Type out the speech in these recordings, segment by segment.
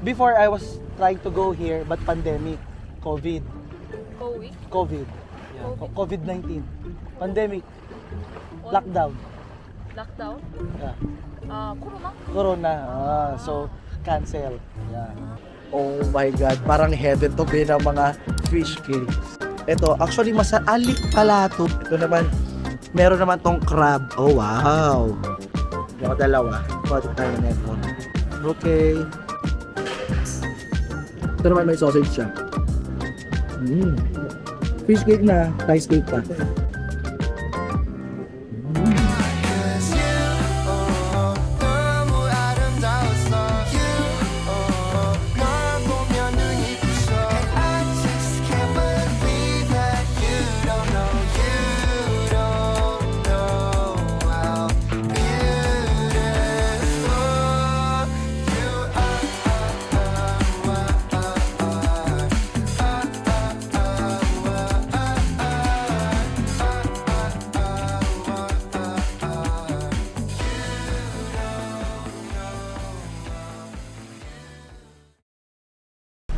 Before I was trying to go here, but pandemic, COVID. COVID. Yeah. COVID-19. Pandemic. Lockdown. Lockdown? Yeah. Corona? Corona. So, cancel. Yeah. Oh my God, parang heaven to be ng mga fish cakes. Ito, actually, alik pala to. Ito naman, meron naman tong crab. Oh, wow. Yung dalawa. Pwede tayo na ito. Okay. Ito naman may sausage siya. Fish cake na, rice cake pa.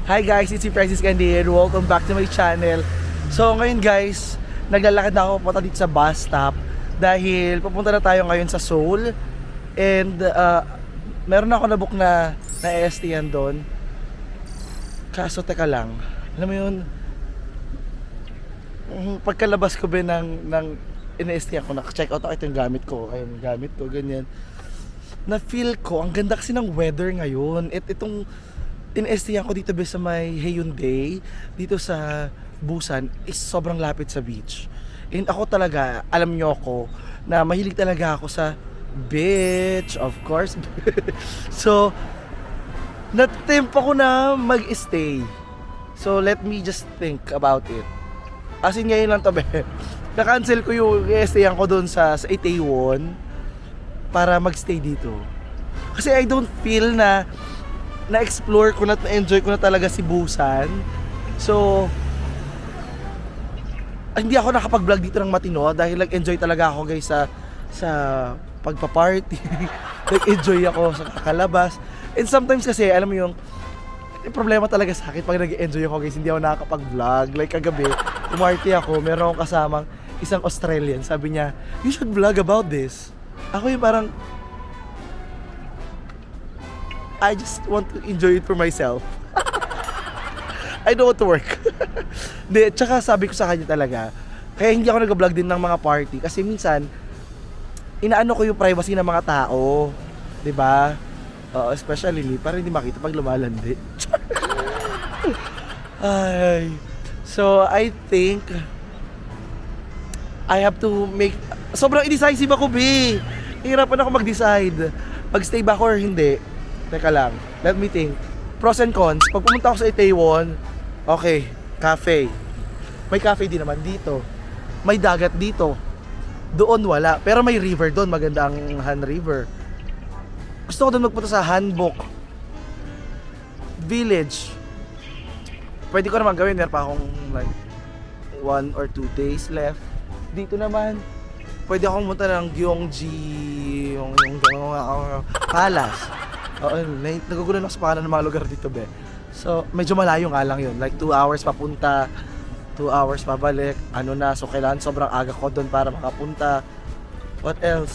Hi guys, it's si Francis Candy and welcome back to my channel. So ngayon guys, naglalakad na ako punta dito sa bus stop dahil pupunta na tayo ngayon sa Seoul. And meron ako na-book na EST-an doon. Kaso teka lang, alam mo yun, pagkalabas ko ba ng in-EST ako, naka-check out ako, ito yung gamit ko, ayun, gamit ko, ganyan. Na-feel ko, ang ganda kasi ng weather ngayon. Itong in-ST ako dito ba sa may Hyundai, dito sa Busan, is sobrang lapit sa beach. And ako talaga, alam nyo ako, na mahilig talaga ako sa beach, of course. So, natempo ko na mag-stay. So, let me just think about it. As in, ngayon lang to, be. Na-cancel ko yung i-stayan ko doon sa Itaewon para mag-stay dito. Kasi I don't feel na-explore ko na, na-enjoy ko na talaga si Busan. So, hindi ako nakapag-vlog dito ng matino dahil nag-enjoy talaga ako guys sa pagpa-party. Nag-enjoy ako sa kakalabas. And sometimes kasi, alam mo yung problema talaga sa akin pag nag-enjoy ako guys, hindi ako nakakapag-vlog. Like kagabi, umarty ako, meron akong kasamang isang Australian. Sabi niya, you should vlog about this. Ako yung parang, I just want to enjoy it for myself. I don't want to work. De, tsaka sabi ko sa kanya talaga, kaya hindi ako nag-vlog din ng mga party kasi minsan inaano ko yung privacy ng mga tao, 'di ba? Especially me, para hindi makita pag lumalandi. Ay. So I think I have to make, sobrang indecisive ako, B. Hirapan ako mag-decide. Pag-stay ba ako or hindi. Teka lang, let me think. Pros and cons. Pag pumunta ako sa Itaewon, okay, cafe. May cafe din naman dito. May dagat dito. Doon wala. Pero may river doon. Maganda ang Han River. Gusto ko doon magpunta sa Hanbok Village. Pwede ko naman gawin. Meron pa akong like 1 or 2 days left. Dito naman, pwede akong pumunta ng Gyeonggi, yung Palace. Oo, nagugulan ako sa pangalan ng mga lugar dito, be. So, medyo malayo nga lang yun. Like 2 hours papunta, 2 hours pabalik. Ano na, so kailangan sobrang aga ko doon para makapunta. What else?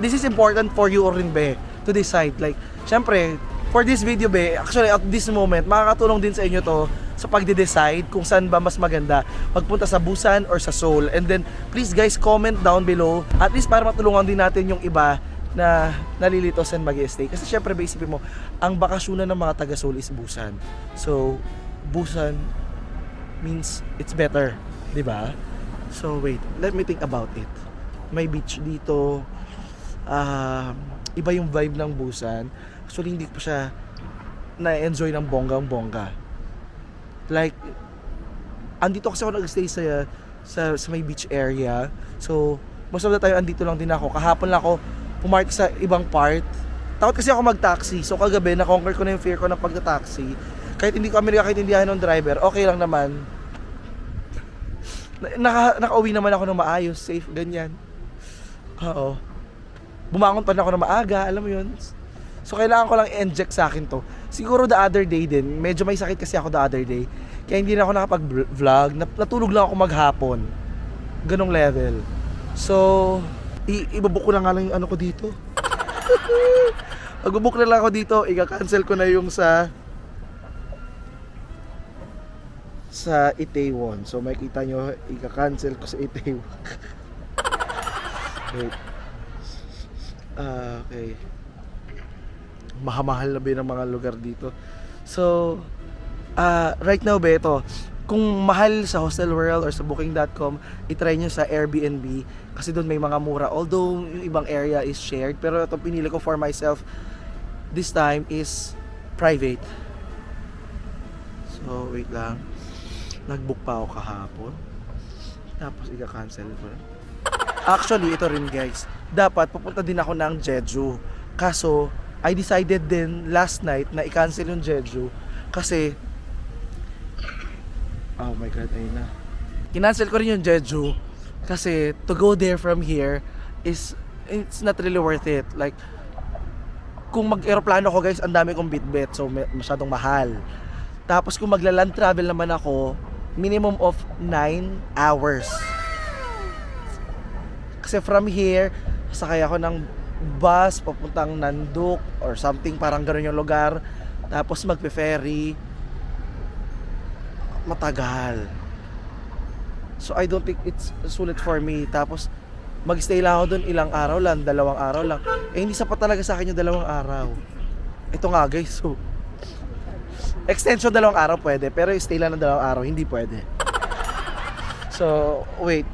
This is important for you rin, be, to decide. Like, syempre, for this video, be, actually at this moment, makakatulong din sa inyo to sa pagde-decide kung saan ba mas maganda magpunta sa Busan or sa Seoul. And then please guys, comment down below at least para matulungan din natin yung iba na nalilito saan mag-stay. Kasi syempre isipin mo, ang bakasyonan ng mga taga Seoul is Busan. So Busan means it's better, di ba? So wait, let me think about it. May beach dito. Iba yung vibe ng Busan. Actually hindi ko siya na-enjoy ng bonggang-bongga. Like, andito kasi ako nag-stay sa may beach area. So, most of the time andito lang din ako. Kahapon lang ako pumark sa ibang part. Takot kasi ako mag-taxi. So, kagabi, na-conquer ko na yung fear ko ng pagta-taxi. Kahit hindi ko nakaintindihan ng driver, okay lang naman. Nakauwi naman ako ng maayos, safe, ganyan. Oo. bumangon pa rin ako na maaga, alam mo yun. So kailangan ko lang i-inject sa akin to. Siguro the other day din, medyo may sakit kasi ako the other day. Kaya hindi na ako nakapag-vlog, natulog lang ako maghapon. Ganong level. So, ibabuk ko na nga lang yung ano ko dito. Mag-book na lang ako dito, i-cancel ko na yung sa Itaewon. So makikita nyo, i-cancel ko sa Itaewon. Wait. Okay. Mahamahal na ba yung mga lugar dito? So, right now ba ito, kung mahal sa Hostel World or sa Booking.com, itry nyo sa Airbnb kasi doon may mga mura. Although yung ibang area is shared, pero ito pinili ko for myself this time is private. So, wait lang. Nag-book pa ako kahapon. Tapos i-cancel ko na. Actually, ito rin guys. Dapat pupunta din ako ng Jeju. Kaso, I decided din last night na i-cancel yung Jeju kasi oh my god, ayun na. Kinancel ko rin yung Jeju kasi to go there from here is it's not really worth it. Like kung mag-aeroplano ko guys, ang dami kong bitbit so masyadong mahal. Tapos kung magla-land travel naman ako, minimum of 9 hours. Kasi from here, sakay ako ng bus papuntang Nanduk or something, parang gano'n yung lugar. Tapos magpe-ferry. Matagal. So I don't think it's sulit for me. Tapos mag-stay lang ako doon ilang araw lang, 2 araw lang. Eh hindi sapat talaga sa akin yung 2 araw. Ito nga guys, so extension 2 araw pwede, pero stay lang ng 2 araw hindi pwede. So wait.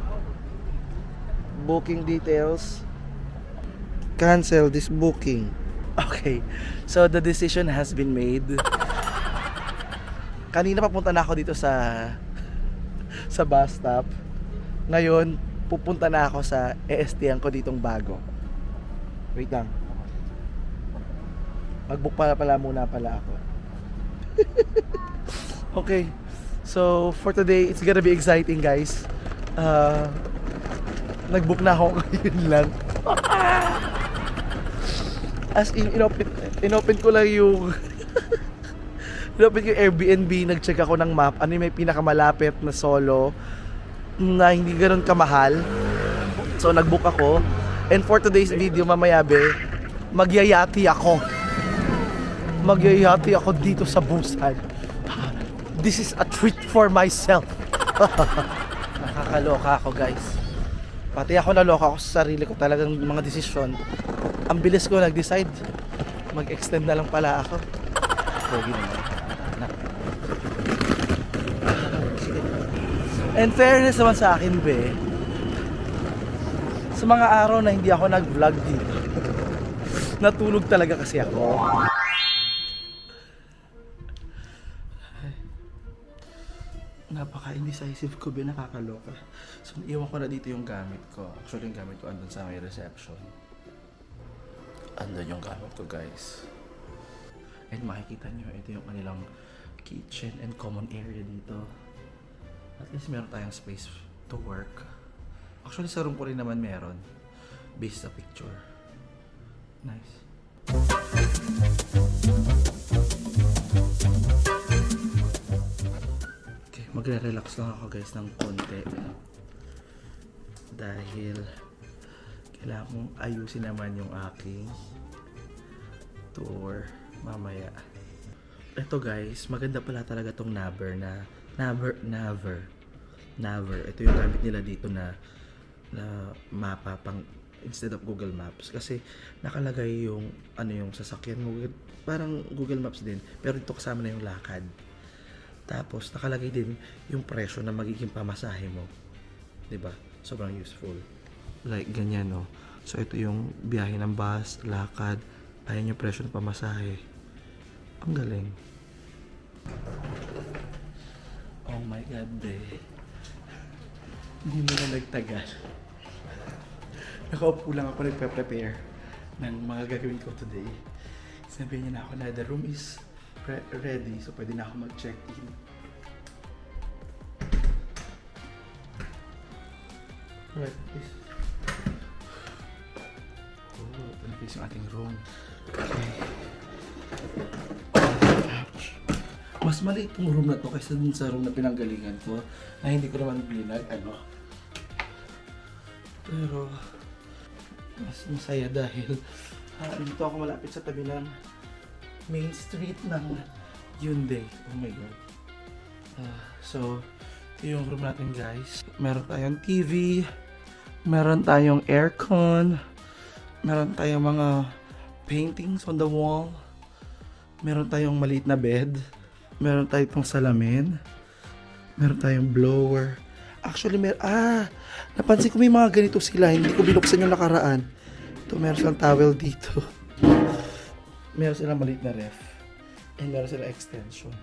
Booking details. Cancel this booking. Okay. So the decision has been made. Kanina papunta na ako dito sa bus stop. Ngayon, pupunta na ako sa EST-an ko ditong bago. Wait lang. Mag-book pala muna ako. Okay. So, for today, it's gonna be exciting, guys. Nag-book na ako ngayon lang. As in, inopen ko lang yung inopen ko yung Airbnb, nag-check ako ng map, ano yung may pinakamalapit na solo na hindi ganoon kamahal. So nag-book ako. And for today's video, mamaya magyayati ako. Magyayati ako dito sa Busan. This is a treat for myself. Nakakaloka ako guys. Pati ako naloka ako sa sarili ko, talagang mga desisyon. Ang bilis ko nag-decide. Mag-extend na lang pala ako. Pogi naman. And fairness naman sa akin, sa mga araw na hindi ako nag-vlog dito, natulog talaga kasi ako. Napaka-indecisive ko, nakakaloka. So, iwan ko na dito yung gamit ko. Actually, yung gamit ko andun sa may reception. Andun yung gamit ko, guys. And makikita nyo, ito yung kanilang kitchen and common area dito. At least meron tayong space to work. Actually, sa room ko rin naman meron. Based sa picture. Nice. Okay, magre-relax lang ako guys ng konti. Dahil kailangan kong ayusin naman yung aking tour mamaya. Ito guys, maganda pala talaga tong Naver na Naver. Ito yung gamit nila dito na mapa pang instead of Google Maps kasi nakalagay yung yung sasakyan mo, parang Google Maps din pero dito kasama na yung lakad. Tapos nakalagay din yung presyo na magiging pamasahe mo. 'Di ba? Sobrang useful. Like ganyan no. So ito yung biyahe ng bus, lakad, ayan yung presyo ng pamasahe. Ang galing. Oh my god, hindi mo na nagtagal. Nakaupo lang ako nagpe-prepare ng mga gagawin ko today. Sabihin niya na ako na the room is ready, so pwede na ako mag-check-in. Right, please. Oh. guys yung ating room. Okay. Mas maliit yung room na to kaysa dun sa room na pinanggalingan ko na hindi ko naman binag, Pero, mas masaya dahil dito ako malapit sa tabi ng main street ng Hyundai. Oh my God. So, ito yung room natin guys. Meron tayong TV, meron tayong aircon, meron tayong mga paintings on the wall, meron tayong maliit na bed, meron tayong salamin, meron tayong blower. Actually, napansin ko may mga ganito sila, hindi ko binuksan yung nakaraan. Ito, meron silang towel dito. Meron silang maliit na ref. And meron silang extension.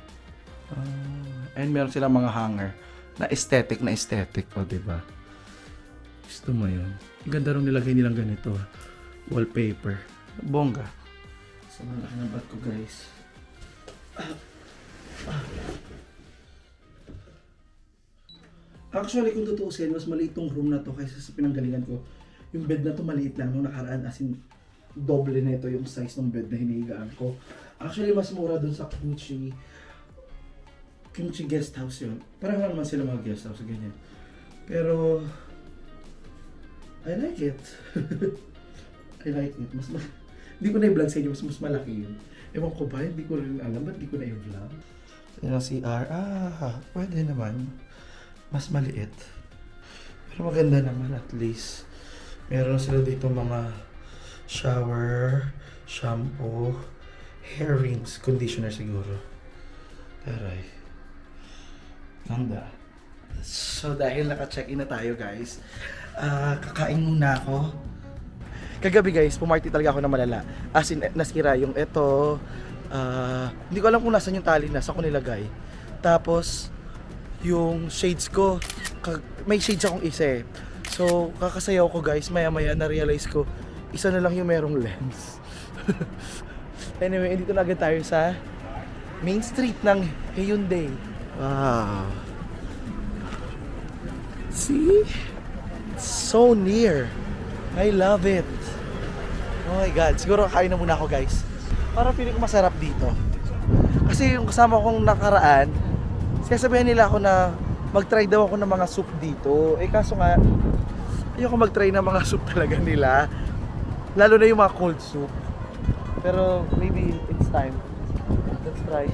And meron silang mga hanger na aesthetic. O, diba? Gusto mo yun? Ang ganda rin nilagay nilang ganito. Wallpaper. Bongga. So, malaki ng bat ko, guys. Actually, kung tutuusin, mas maliit tong room na to kaysa sa pinanggalingan ko. Yung bed na to maliit lang nung nakaraan, as in, doble na ito yung size ng bed na hinihigaan ko. Actually, mas mura dun sa Kimchi guest house yun. Parang naman sila mga guest house, ganyan. Pero, I like it. I like it. Hindi ko na i-vlog sa inyo, mas malaki yun. Ewan ko ba, hindi ko rin alam, ba't hindi ko na i-vlog? Yan ang CR. Pwede naman. Mas maliit. Pero maganda naman at least. Meron sila dito mga shower, shampoo, hair rings, conditioner siguro. Taray. Ganda. So dahil naka-check-in na tayo guys, kakain muna ako. Kagabi guys, pumarty talaga ako na malala. As in, nasira yung ito. Hindi ko alam kung nasan yung tali na, saan ko nilagay. Tapos, yung shades ko, may shades akong isa eh. So, kakasayaw ko guys, maya-maya na-realize ko, isa na lang yung merong lens. Anyway, dito na agad tayo sa main street ng Hyundai. Wow. See? So near. I love it. Oh my God. Siguro kakain na muna ako guys. Parang feeling ko masarap dito. Kasi yung kasama kong nakaraan, sasabihan nila ako na mag-try daw ako ng mga soup dito. Eh kaso nga, ayoko mag-try ng mga soup talaga nila. Lalo na yung mga cold soup. Pero maybe it's time. Let's try.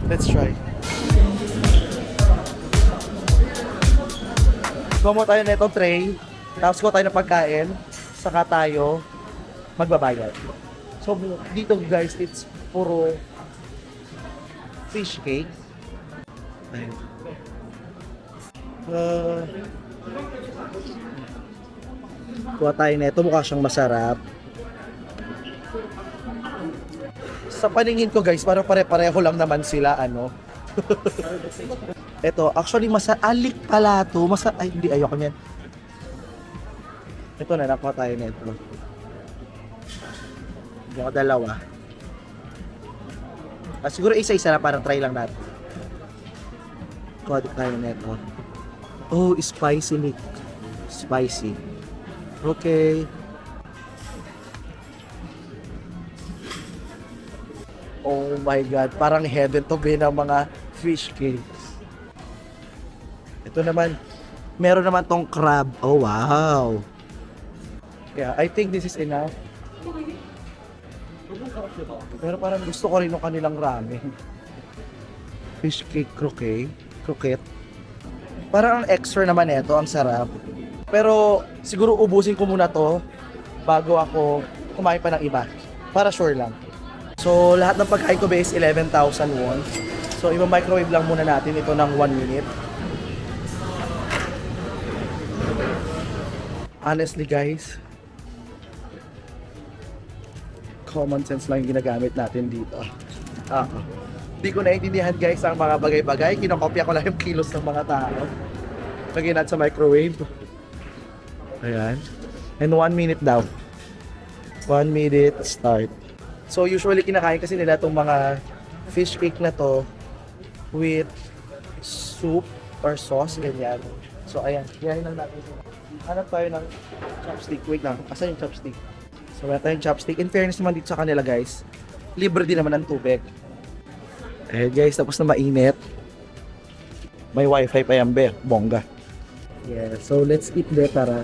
Let's try. Gumawa tayo na itong tray. Tapos ko tayo ng pagkain. Saka tayo magbabayad. So dito guys, it's puro fish cake. Ayun. Kuha tayo na ito. Mukha siyang masarap. Sa paningin ko guys, parang pare-pareho lang naman sila, Ito, actually alik pala to. Ay, hindi, ayoko niyan. Ito na, nakuha tayo na ito. Yung dalawa. Siguro isa-isa na, parang try lang natin. Kuha tayo na ito. Oh, spicy. Spicy. Okay. Oh my God, parang heaven to be ng mga fish cakes. Ito naman, meron naman tong crab. Oh wow. Yeah, I think this is enough. Pero parang gusto ko rin yung kanilang ramen. Fish cake croquette. Parang ang extra naman ito, ang sarap. Pero siguro ubusin ko muna to bago ako kumain pa ng iba. Para sure lang. So lahat ng pagkain ko base 11,000 won. So i-microwave lang muna natin ito ng 1 minute. Honestly guys, common sense lang yung ginagamit natin dito. Hindi ko naiintindihan guys ang mga bagay-bagay. Kinokopya ko lang yung kilos ng mga tao. Lagyan natin sa microwave. Ayan. And 1 minute daw. 1 minute start. So usually kinakain kasi nila itong mga fish cake na to with soup or sauce, ganyan. So ayan, ganyan lang natin. Hanap tayo ng chopstick. Wait lang, asan yung chopstick? So wala tayong chopstick. In fairness naman dito sa kanila guys, libre din naman ang tubig. Eh guys, tapos na mainit. May wifi pa yan be, bongga. Yeah, so let's eat there tara.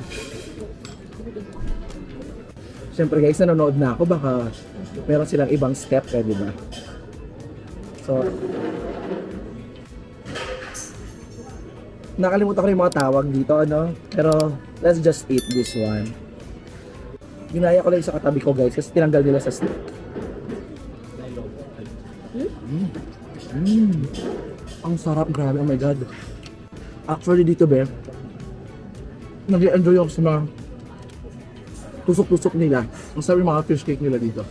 Siyempre guys, nanonood na ako, baka meron silang ibang step eh, di ba? So, nakalimutan ko rin yung mga tawag dito, ano? Pero, let's just eat this one. Ginaya ko lang sa katabi ko guys, kasi tinanggal nila sa stick. Ang sarap, grabe, oh my god. Actually dito, be, nag-enjoy ako sa mga tusok-tusok nila. Ang sarap yung mga fish cake nila dito.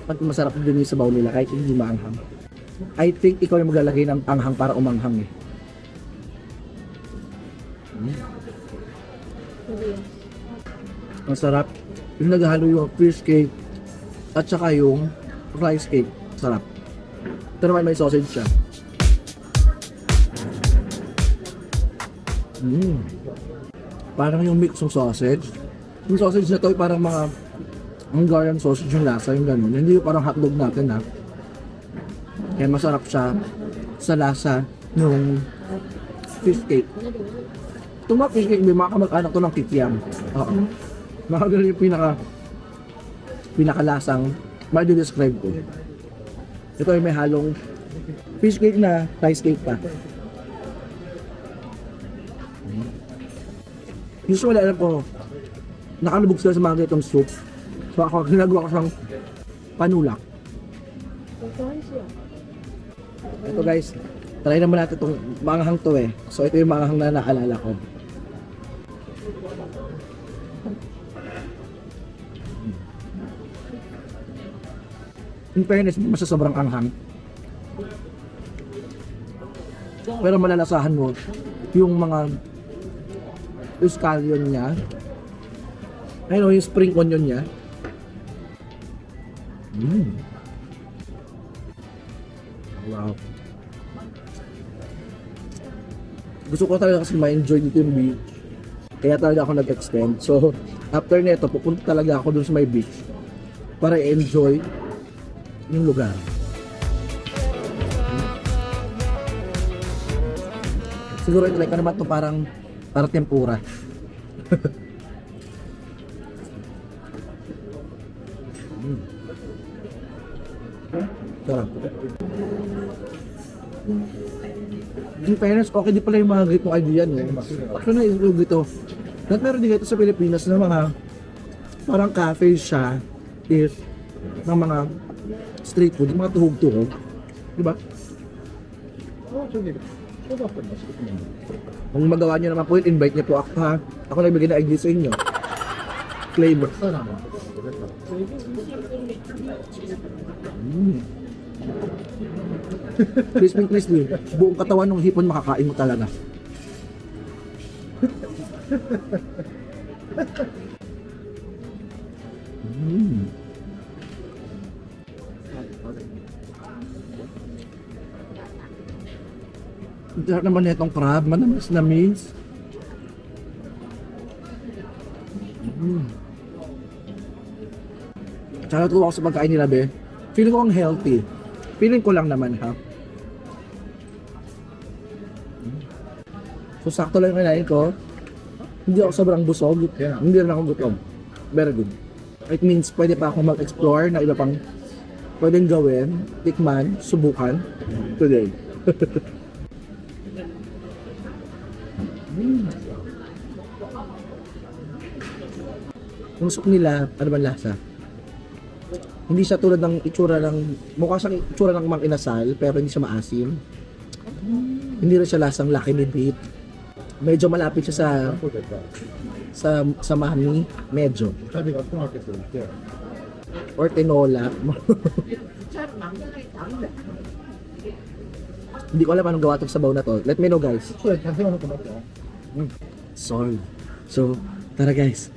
At masarap din yung sabaw nila kahit hindi maanghang. I think ikaw yung maglalagay ng anghang para umanghang eh. Ang sarap. Yung naghalo yung fish cake at saka yung rice cake. Sarap. Ito naman may sausage siya. Parang yung mix ng sausage. Yung sausage na to ay parang mga Hungarian sausage yung lasa, yung ganun. Hindi yung parang hotdog natin ha. Kaya masarap siya sa lasa ng fish cake. Itong mga fish cake, may mga kamag-anak to ng kikiam. Oo. Mga ganun yung pinakalasang ma-describe ko. Ito ay may halong fish cake na rice cake pa. Usually alam ko, nakalubog sila sa mga ganitong soup. So ako, ginagawa ko siyang panulak. Ito guys, try naman natin itong manghang to eh. So ito yung manghang na naalala ko. In fairness, hindi masya sobrang anghang. Pero malalasahan mo yung mga scallion niya. Ayun, yung spring onion niya. Wow. Gusto ko talaga kasi ma-enjoy dito yung beach. Kaya talaga ako nag-extend. So, after nito, pupunta talaga ako dun sa may beach para i-enjoy yung lugar. Siguro ito like ano ba ito parang tempura. Sarap. In fairness, okay di pala yung mga ganitong idea niya. Actually, na-ilog ito. At meron din ito sa Pilipinas na mga parang cafe siya is ng mga street food, yung mga tuhog-tuhog. Diba? Kung magawa nyo naman po yun, invite nyo po ako ha. Ako nagbigay na idea sa inyo. Flavor. Crispy. Buong katawan ng hipon makakain mo talaga. Sarap naman na itong crab, manamis. Tsaka tuwa ako sa pagkain nila, be. Feeling ko ang healthy. Feeling ko lang naman, ha. So, sakto lang yung kinain ko. Hindi ako sobrang busog. Hindi rin ako gutom. Very good. It means pwede pa ako mag-explore na iba pang pwedeng gawin, tikman, subukan today. Yung soup nila, ano ba lasa? Hindi siya tulad ng itsura ng, mukha siyang itsura ng mang inasal, pero hindi siya maasim. Hindi rin siya lasang Lucky Me Beef. Medyo malapit siya sa mami, medyo. Or tinola. Hindi ko alam anong gawa itong sabaw na to. Let me know guys. Solve. So, tara guys.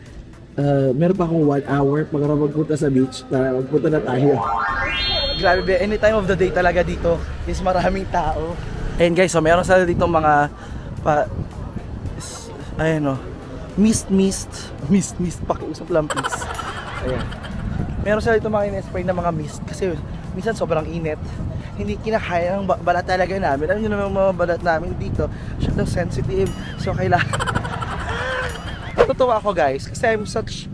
Meron pa akong 1 hour para magpunta sa beach. Tara, magpunta na tayo. Grabe be, any time of the day talaga dito is maraming tao. Ayun guys, so meron sila dito mga ayun o, mist, pakiusap lang please. Ayan. Meron sila dito mga in-spray na mga mist kasi minsan sobrang init. Hindi kinakaya ng balat talaga namin. Alam nyo naman mga balat namin dito, masyadong sensitive. So kailangan... Natutuwa ako guys kasi I'm such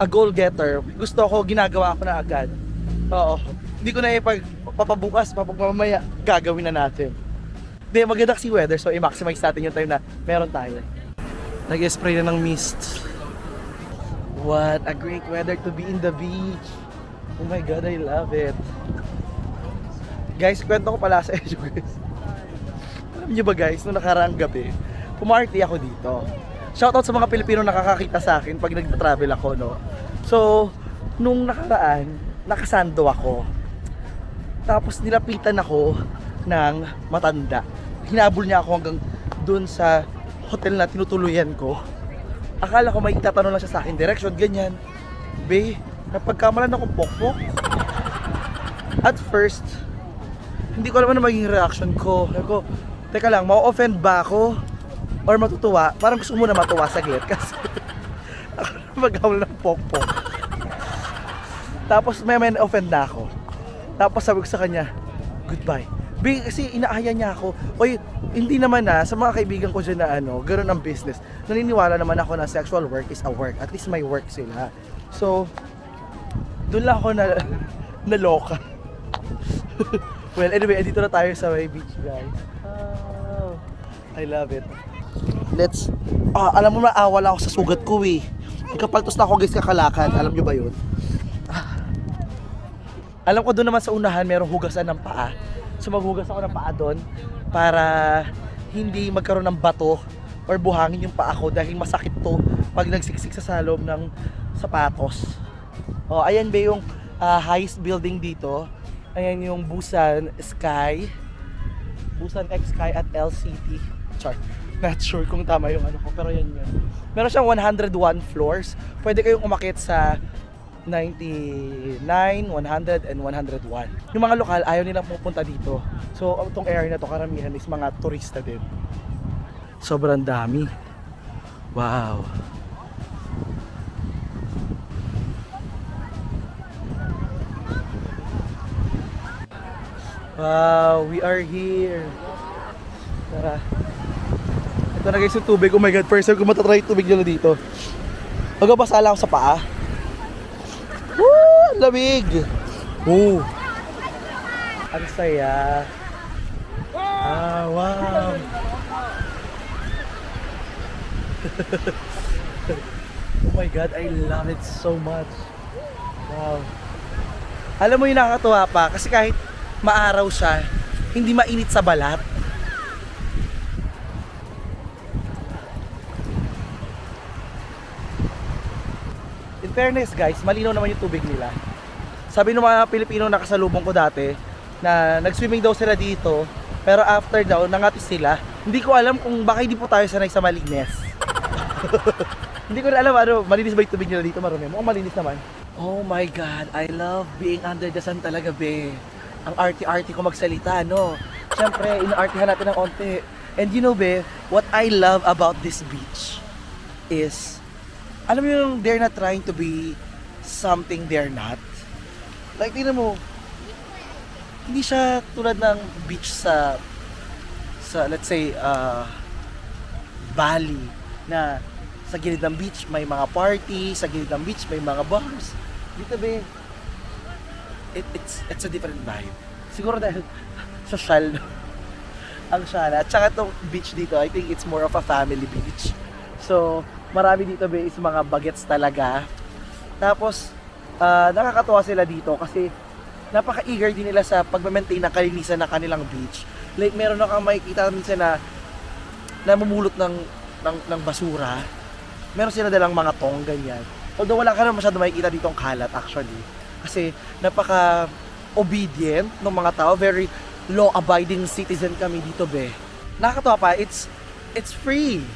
a goal getter. Gusto ko, ginagawa ko na agad. Oo. Hindi ko na papabukas, papagmamaya, gagawin na natin. Hindi, maganda kasi weather so i-maximize natin yung time na meron tayo. Nag-spray na ng mist. What a great weather to be in the beach. Oh my God, I love it. Guys, kwento ko pala sa inyo guys. Alam niyo ba guys, nung nakaraang gabi, pumarty ako dito. Shoutout sa mga Pilipino nakakakita sa akin pag nag-travel ako, no? So, nung nakaraan, nakasando ako. Tapos nilapitan ako ng matanda. Hinabol niya ako hanggang dun sa hotel na tinutuluyan ko. Akala ko may itatanong lang siya sa akin, direction, ganyan. Be, napagkamalan akong pokpok. At first, hindi ko alam ano maging reaction ko. Sabi ko, teka lang, ma-offend ba ako? Or matutuwa? Parang gusto ko muna matuwa saglit kasi ako na mag-hawl ng pokpok. Tapos may offend na ako. Tapos sabi ko sa kanya, goodbye. Kasi inaaya niya ako. Oy, hindi naman sa mga kaibigan ko dyan na gano'n ang business. Naniniwala naman ako na sexual work is a work. At least may work sila. So, doon lang ako naloka. Well, anyway, dito na tayo sa may beach, guys. Oh, I love it. Let's, alam mo na, wala ako sa sugat ko eh. Kapaltos na ako guys kakalakad. Alam nyo ba yun? Alam ko doon naman sa unahan, merong hugasan ng paa. So maghugas ako ng paa doon para hindi magkaroon ng bato or buhangin yung paa ko dahil masakit to pag nagsiksik sa loob ng sapatos. Oh, ayan ba yung highest building dito? Ayan yung Busan Sky. Busan X Sky at LCT. Char. Not sure kung tama yung ko, pero yan yun. Meron siyang 101 floors. Pwede kayong umakyat sa 99, 100, and 101. Yung mga lokal, ayaw nilang pupunta dito. So, itong area na to, karamihan is mga turista din. Sobrang dami. Wow. Wow, we are here. Tara. Ito na guys yung tubig. Oh my God, first time ko matatry tubig nyo dito. Magabasa lang ako sa paa. Woo! Lamig! Oh! Ang saya. Wow! Oh my God, I love it so much. Wow. Alam mo yung nakakatuwa pa, kasi kahit maaraw siya, hindi mainit sa balat. In fairness guys, malinaw naman yung tubig nila. Sabi ng mga Pilipino na kasalubong ko dati na nag-swimming daw sila dito, pero after daw nangatis sila. Hindi ko alam kung baka hindi po tayo sanay sa malinis. Hindi ko na alam malinis ba yung tubig nila dito, marami. Mukhang malinis naman. Oh my God, I love being under the sun talaga, be. Ang arty-arty ko magsalita, no? Siyempre, ina-artyhan natin ng onte. And you know, be, what I love about this beach is, alam mo yung they're not trying to be something they're not. Like, tingnan mo, hindi siya tulad ng beach sa let's say, Bali, na sa gilid ng beach may mga party, sa gilid ng beach may mga bars. Dito, be, it's a different vibe. Siguro dahil social, no? Ang sana. At saka itong beach dito, I think it's more of a family beach. So, marami dito be is mga bagets talaga. Tapos, nakakatuwa sila dito kasi napaka-eager din nila sa pag-maintain ng kalinisan ng kanilang beach. Like, meron na kang makikita minsan na namumulot ng basura. Meron sila dalang mga tong, ganyan. Although wala ka na masyado makikita ditong kalat actually. Kasi napaka-obedient ng mga tao. Very law-abiding citizen kami dito, be. Nakakatuwa pa, it's free.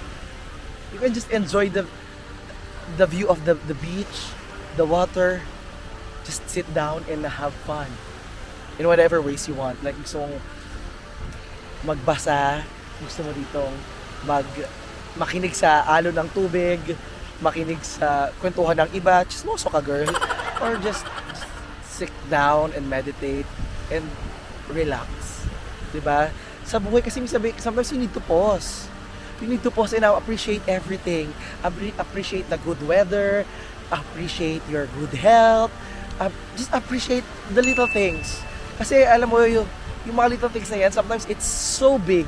You can just enjoy the view of the beach, the water. Just sit down and have fun in whatever ways you want. Like gusto mong magbasa, gusto mo ditong makinig sa alon ng tubig, makinig sa kwentuhan ng iba, chismoso ka girl, or just sit down and meditate and relax. Diba? Sa buhay kasi sometimes you need to pause. You need to pause and now appreciate everything. Appreciate the good weather, appreciate your good health, just appreciate the little things. Kasi alam mo yung mga little things na yan, sometimes it's so big.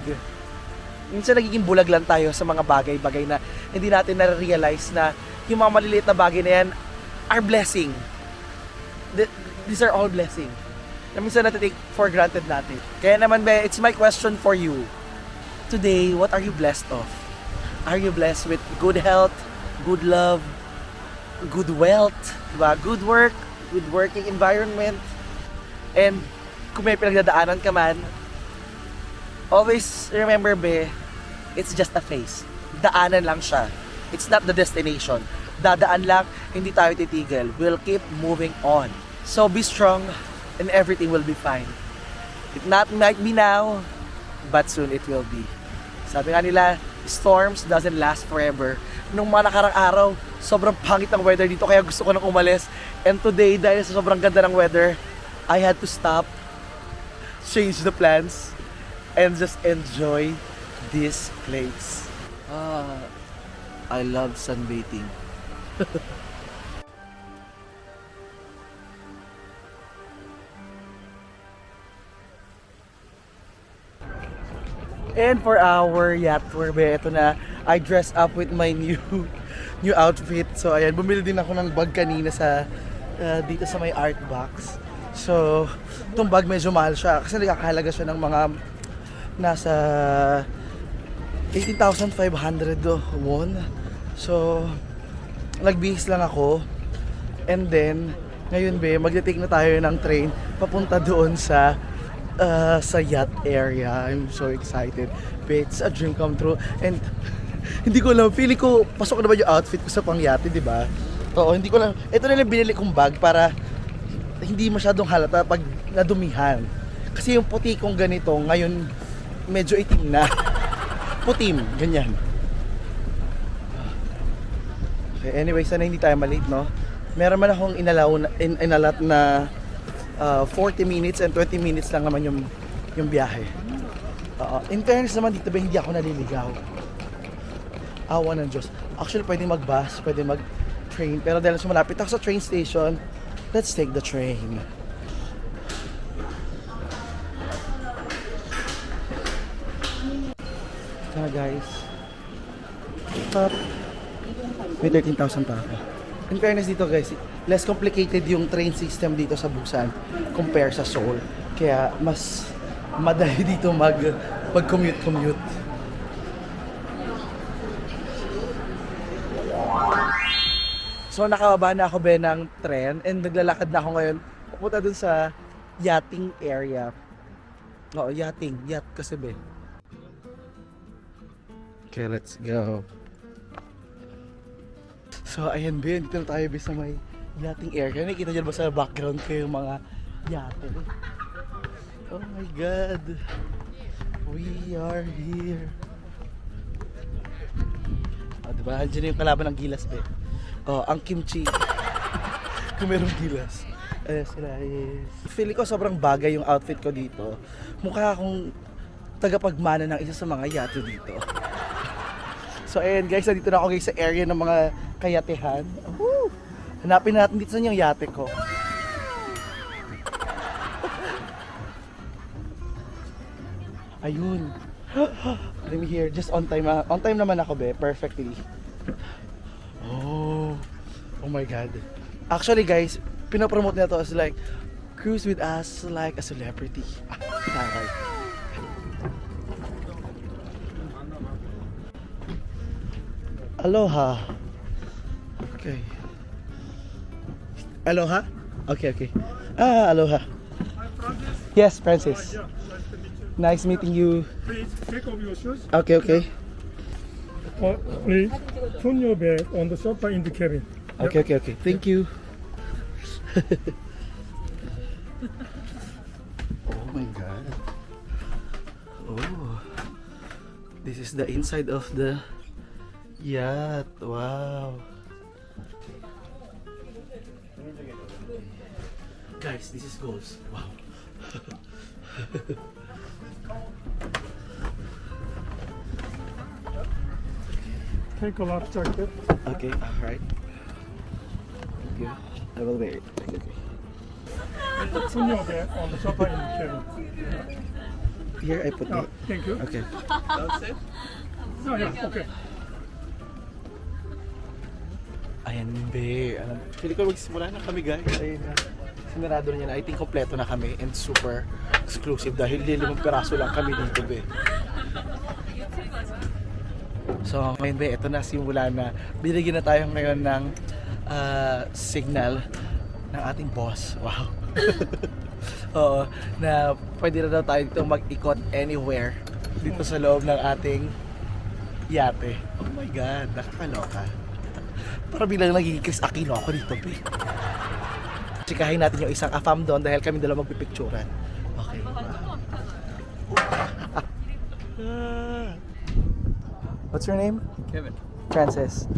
Minsan nagiging bulag lang tayo sa mga bagay-bagay na hindi natin na-realize na yung mga maliliit na bagay na yan are blessing. These are all blessing. Na minsan natin take for granted natin. Kaya naman, be, it's my question for you. Today, what are you blessed of? Are you blessed with good health, good love, good wealth, diba? Good work, good working environment, and kung may pinagdadaanan ka man, always remember, be, it's just a phase. Daanan lang siya. It's not the destination. Dadaan lang, hindi tayo titigil. We'll keep moving on. So be strong, and everything will be fine. It might be now, but soon it will be. Sabi nga nila, storms doesn't last forever. Nung mga nakarang araw, sobrang pangit ng weather dito, kaya gusto ko nang umalis. And today, dahil sa sobrang ganda ng weather, I had to stop, change the plans, and just enjoy this place. I love sunbathing. And for our yacht tour, be, ito na, I dressed up with my new outfit. So ayan, bumili din ako ng bag kanina sa dito sa may art box. So, itong bag medyo mahal siya kasi nagkakahalaga siya ng mga nasa 18,500 won. So, nagbihis lang ako. And then, ngayon be, magte-take na tayo ng train papunta doon sa yacht area. I'm so excited. But it's a dream come true. And hindi ko alam, feeling ko pasok na ba yung outfit ko sa pangyate, di ba? Oo, hindi ko lang. Ito na lang binili kong bag para hindi masyadong halata pag nadumihan. Kasi yung puti kong ganito, ngayon medyo itim na. Putim, ganyan. Okay, anyway, sana hindi tayo malate, no? Meron man akong inalat na 40 minutes and 20 minutes lang naman yung biyahe. In fairness naman dito ba hindi ako naliligaw. Awa ng Diyos. Actually, pwede mag-bus, pwede mag-train. Pero dahil sa malapit ako sa train station, let's take the train. Ito na guys. Up. May 13,000 pa ako. In fairness dito guys, less complicated yung train system dito sa Busan compare sa Seoul. Kaya mas madali dito mag-commute. So nakababa na ako be ng tren and naglalakad na ako ngayon pupunta dun sa yachting area. Oo, yacht kasi be. Okay, let's go. So ayan be, dito na tayo be sa may yachting area. Nakikita nyo ba sa background ko yung mga yate? Oh my God! We are here. Diba? Diyan na yung kalaban ng gilas be. Ang kimchi. Kung merong gilas. Sila is... Feeling ko sobrang bagay yung outfit ko dito. Mukha akong tagapagmana ng isa sa mga yate dito. So ayan guys, nandito na ako guys sa area ng mga kayatehan. Woo! Hanapin natin dito sa yung yate ko. Ayun. Let me hear. Just on time. On time naman ako be. Perfectly. Oh my God. Actually guys, pinopromote nila to as like cruise with us like a celebrity. Taray. Aloha. Okay. Aloha? Okay. Aloha. Yes, Francis. Nice meeting you. Please take off your shoes. Okay. Please put your bag on the sofa in the cabin. Okay. Thank you. Oh my God. Oh. This is the inside of the yacht. Wow. Guys, this is goals. Wow. Take a life jacket. Okay, alright. Thank you. I will wear it. Okay. Put your bag on the sofa in the cabin. Here I put Oh, it. thank you. Okay. Oh, yeah, okay. Ayan, be. Alam, pili ko magsimula na kami, guys. Ayun na. Sinarado na niya na. I think kompleto na kami and super exclusive dahil 5 peraso lang kami dito, be. So, ngayon, be, ito na simula na. Binigyan na tayo ngayon ng signal ng ating boss. Wow. Oo, na pwede na daw tayo dito mag-ikot anywhere dito sa loob ng ating yate. Oh my God, nakakaloka. Para bilang nagiging Chris Aquino ako dito, be. Chikahin natin yung isang afam doon dahil kami dalawa magpipicturan. Okay. What's your name? Kevin. Francis.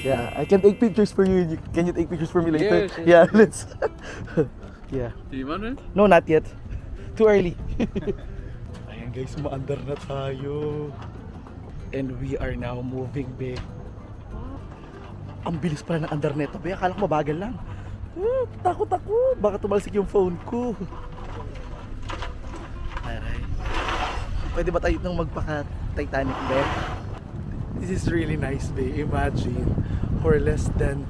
Yeah, I can take pictures for you. Can you take pictures for me later? Sure. Yeah, let's. Yeah. Do you want it? No, not yet. Too early. Ayan guys, umaandar na tayo. And we are now moving, be. Ang bilis pala ng andar neto, be. Akala ko mabagal lang. Takot ako. Baka tumalsik yung phone ko. Aray. Pwede ba tayo nang magpaka-Titanic, be? This is really nice, be. Imagine, for less than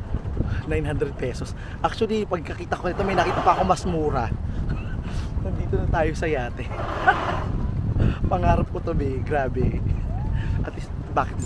900 pesos. Actually, pagkakita ko nito, may nakita pa ako mas mura. Nandito na tayo sa yate. Pangarap ko to, be. Grabe. At least, bakit?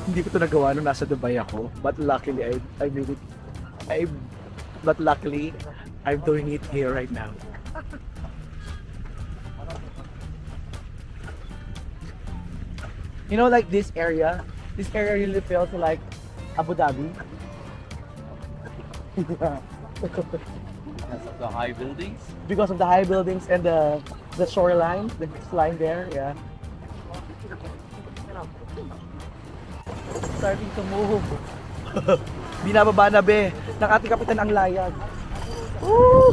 Hindi ko ito nagawa nung nasa Dubai ako, but luckily I made it. But luckily I'm doing it here right now. You know, like this area really feels like Abu Dhabi. Yeah. The high buildings. Because of the high buildings and the shoreline, the line there, yeah. Starting to move. Binababa na, be, ng ating kapitan ang layag. Woo!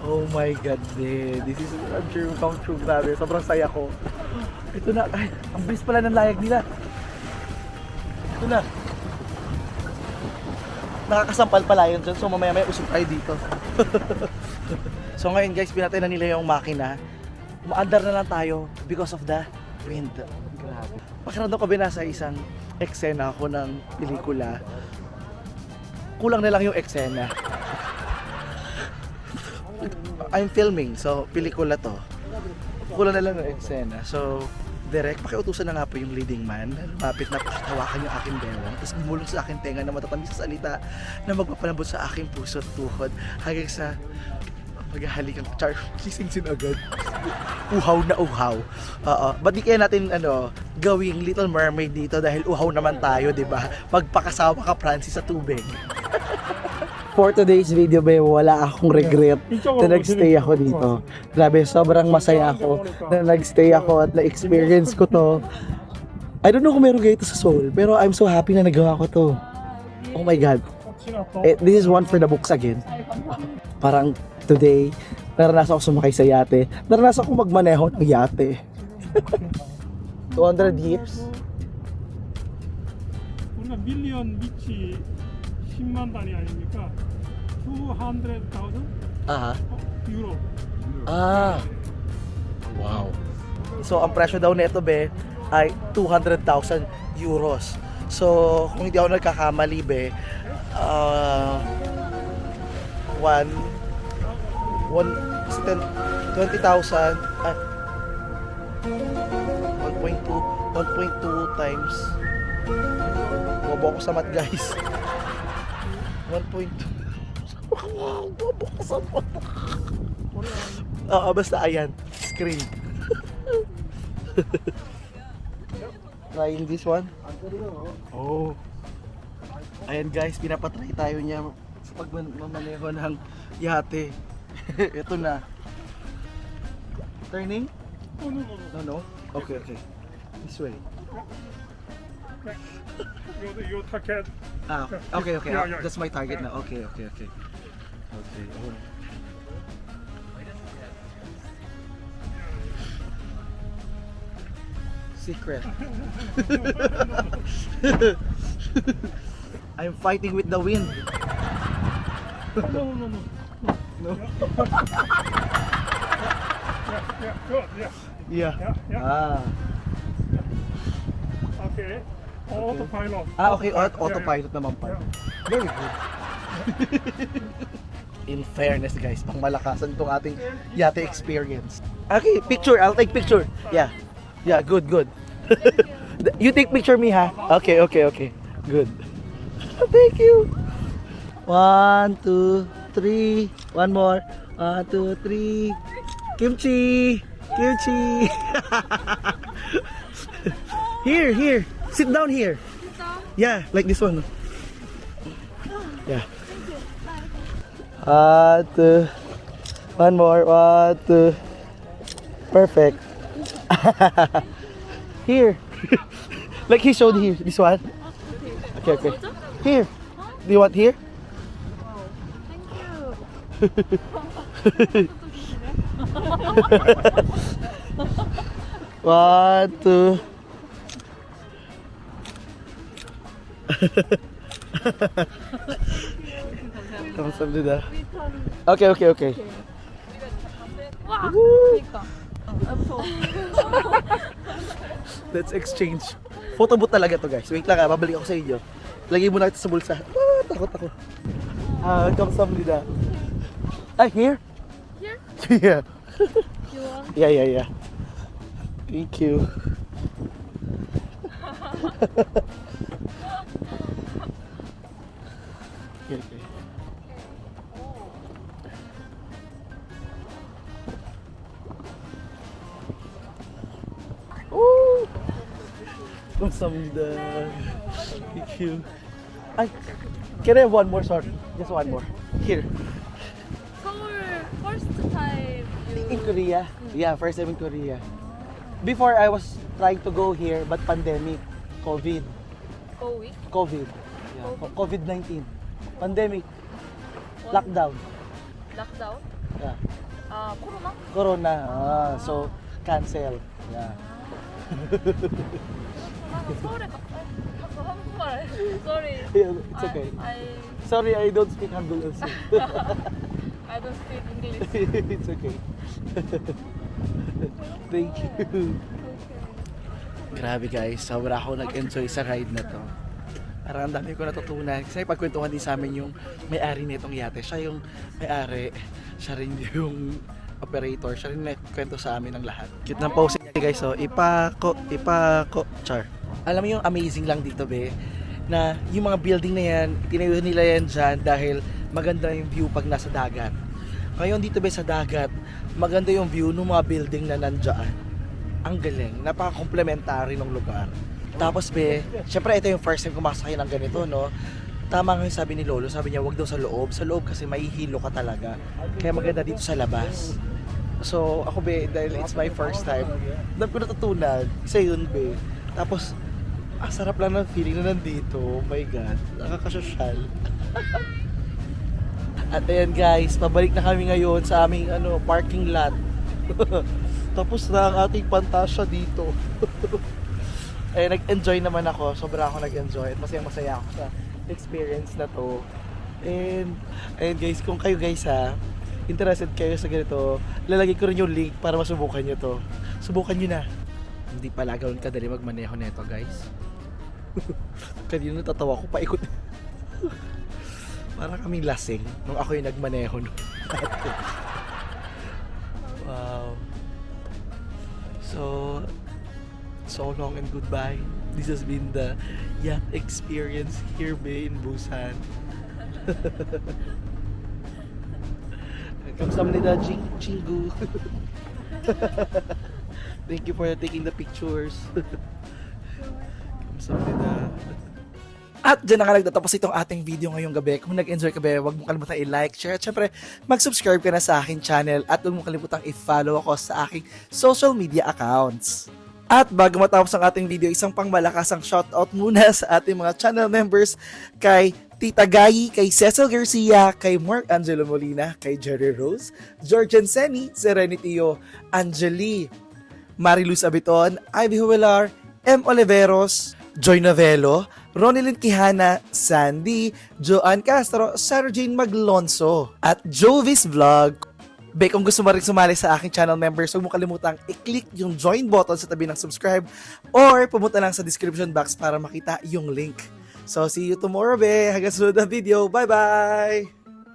Oh my God, be. This is a dream come true, grabe. Sobrang saya ko. Ito na, ay, ang bilis pala ng layag nila. Ito na. Nakakasampal pala yun dyan, so mamaya usok tayo dito. So ngayon guys, pinatay na nila yung makina. Umaandar na lang tayo because of the wind. Grabe. Pakiramdam ko nasa isang eksena ako ng pelikula. Kulang na lang yung eksena. I'm filming, so pelikula to. Kulang na lang yung eksena. So, direct, pakiutusan na nga po yung leading man. Lumapit na hawakan yung aking bewang. Tapos bumulong sa aking tenga na matatamis sa salita na magpapalambot sa aking puso at tuhod. Hanggang sa maghahalikan char, kissing sin agad. Uhaw na uhaw. Oo. Ba't di kaya natin gawing Little Mermaid dito dahil uhaw naman tayo, di ba? Magpakasawa ka, Francis, sa tubig. For today's video, be, wala akong regret na nagstay ako dito. Grabe, sobrang masaya ako na nagstay ako at na-experience ko to. I don't know kung meron ganito sa Seoul, pero I'm so happy na nagawa ko to. Oh my God. This is one for the books again. Parang today, naranasan ko sumakay sa yate. Naranasan ko magmaneho ng yate. 200 years? 우리가 밀리언 비치 10만 단위 아닙니까? 200,000 Aha. 유로. Ah. Wow. So, ang presyo daw nito, be, ay 200,000 euros. So, kung hindi ako nagkakamali, be, 20,000, 1.2 times. Bobo ko sa math, guys. 1.2. Bobo ko sa math. Oo, basta ayan. Screen. Trying this one. Oh. Ayan guys, pinapatry tayo niya sa pagmamaneho ng yate. Ito na. Turning? Oh, no, no, no. No, no? Okay, okay. This way. Your target. Ah, okay, okay. Yeah, yeah. That's my target now. Okay, okay, okay. Okay. Oh. Secret. I'm fighting with the wind. No, no, no, no. No? Yeah, good, yeah. Yeah. Yeah, yeah. Ah. Okay. Autopilot. Ah, okay. Yeah, yeah. Autopilot naman pala. Very good. In fairness, guys, pang malakasan tong ating yate experience. Okay, picture. I'll take picture. Yeah. Yeah, good, good. You take picture me, ha? Okay, okay, okay. Good. Thank you. 1, 2, 3. One more. 1, 2, 3. Kimchi. Kimchi. Here, here. Sit down here. Yeah, like this one. Yeah. 1, 2. One more. 1, 2. Perfect. Here. Like he showed here. This one. Okay, okay. Here. Do you want here? One, two. 감사합니다. Okay, okay, okay. 와! Woo! 그니까. 아, 무서워. Let's exchange. Photo booth talaga to, guys. Wait lang, babalik ako sa inyo. Lagay mo na ito sa bulsa. Ah, takot ako. 감사합니다. Ah, here? Here? Yeah. You want? Yeah, yeah, yeah. Thank you. Okay, okay. Woo! 감사합니다. Thank you. Ay, can I have one more, sorry? Just one more. Here. 서울 first time In you Korea? Yeah, first time in Korea. Before I was trying to go here, but pandemic, COVID. go week? COVID. Yeah, COVID-19. Pandemic. One Lockdown. lockdown? Yeah. 아, 코로나? Corona. Ah, so cancel. Yeah. 서울에 가서 한국말 sorry. Yeah, it's okay. I Sorry, I don't speak Hangul also. I don't speak English. It's okay. Thank you. Grabe guys, sobra ako nag-enjoy sa ride na to. Parang ang dami ko natutunan. Kasi pagkwentuhan din sa amin yung may-ari nitong yate. Siya yung may-ari, siya rin yung operator, siya rin nagkwento sa amin ng lahat. Cute ng pose niya guys, so ipako, char. Alam mo yung amazing lang dito be, na yung mga building na yan, tinayo nila yan dyan dahil maganda yung view pag nasa dagat. Ngayon dito be sa dagat, maganda yung view ng mga building na nandyan. Ang galing, napaka-complementary ng lugar. Tapos be, syempre ito yung first time kumasakay ng ganito, no? Tama nga yung sabi ni Lolo, sabi niya wag daw sa loob. Sa loob kasi mahihilo ka talaga. Kaya maganda dito sa labas. So ako be, dahil it's my first time, dahil ko natutunan, isa yun be. Tapos Ang sarap lang ng feeling na nandito. Oh my God. Nakakasosyal. At ayan guys, pabalik na kami ngayon sa aming parking lot. Tapos na ang ating pantasya dito. Eh, nag-enjoy naman ako. Sobra ako nag-enjoy. At masaya ako sa experience na to. And guys, kung kayo guys interested kayo sa ganito, lalagay ko rin yung link para masubukan nyo to. Subukan nyo na. Hindi pala gawin kadali magmaneho neto guys. Kanina natatawa ko, paikot. Parang kaming lasing nung ako yung nagmaneho. Wow. So long and goodbye. This has been the yacht experience here in Busan. Kamsahamnida, Chingu. Thank you for taking the pictures. Kamsahamnida. At dyan na nga nagtatapos itong ating video ngayong gabi. Kung nag-enjoy ka ba, huwag mo kalimutan i-like, share, at syempre mag-subscribe ka na sa aking channel at huwag mo kalimutan i-follow ako sa aking social media accounts. At bago matapos ang ating video, isang pangmalakasang shoutout muna sa ating mga channel members kay Tita Gayi, kay Cecil Garcia, kay Mark Angelo Molina, kay Jerry Rose, Georgian Seni, Serenitio, Angeli, Mariluz Abiton, Ivy Huelar, M. Oliveros, Joy Novelo, Ronilyn Quijana, Sandy, Joanne Castro, Sarah Jane Maglonso, at Jovis Vlog. Be, kung gusto mo rin sumali sa aking channel members, huwag mo kalimutang i-click yung join button sa tabi ng subscribe or pumunta lang sa description box para makita yung link. So, see you tomorrow, be. Hanggang sunod na video. Bye-bye!